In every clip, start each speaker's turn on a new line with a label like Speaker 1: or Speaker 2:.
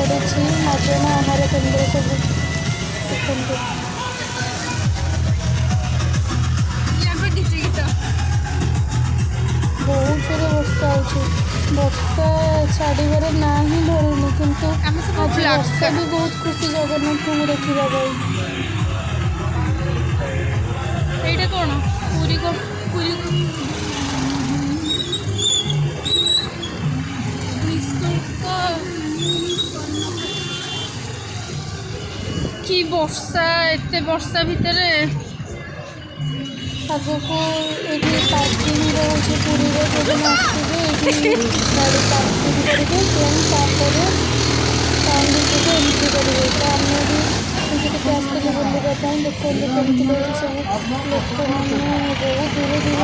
Speaker 1: पड़ी मागणा आहार केन्द्र सब देखते बहुत जोर वर्षा वर्षा छाड़बार ना ही धरुनी किंतु आज वर्षा भी बहुत खुशी जगन्नाथ को देखा
Speaker 2: এইটা কোন পুরি পুরি কি বর্ষা এতে বর্ষা ভিতরে
Speaker 1: आगको ये पार्किंग रोचे पूरी जो आसवे ये गाड़ी पार्किंग करेंगे देन तापर एंट्री करेंगे तो आम भी आसते बुलवाई देखते कमी सब लोक मैंने बहुत दूर दूर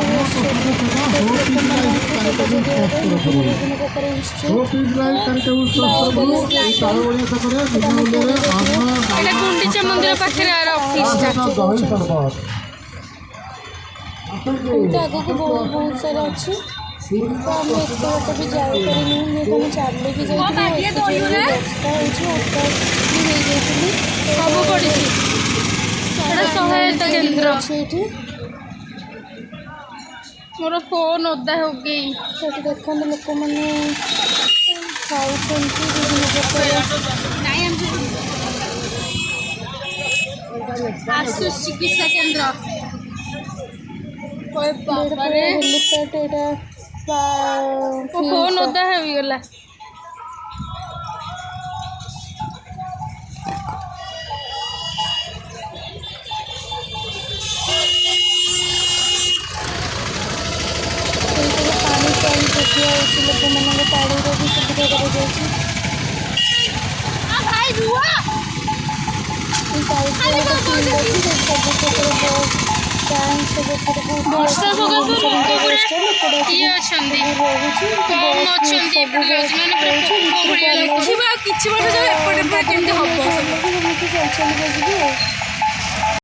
Speaker 1: विभिन्न प्रकार
Speaker 2: गुंडीचा मंदिर पाखे ऑफिस
Speaker 1: आग को बहुत सारा अच्छी तो आम एक बात भी जापारे मुझे चलिकी
Speaker 2: सहायता केन्द्र मोर फोन ओदा हो गई
Speaker 1: देखते लोक मैंने खाऊ
Speaker 2: आशुष चिकित्सा केन्द्र
Speaker 1: हेलीपैड यहाँ
Speaker 2: फोन ओदा हो गला
Speaker 1: पानी टैंक देखिए लोक मान पानी भी सुविधा
Speaker 2: ବର୍ଷା ସକାଶୁ ଲୋକ ଗୁଡ଼ା କିଏ ଅଛନ୍ତି କମ୍ ଅଛନ୍ତି ଏପଟେ ମାନେ ପୁରା ପୋକ ଭଳିଆ ଲାଗୁଛି ଆଉ କିଛି ବାଟ ଯାଉ ଏପଟେ ପୁରା କେମିତି ହବ
Speaker 1: ସବୁ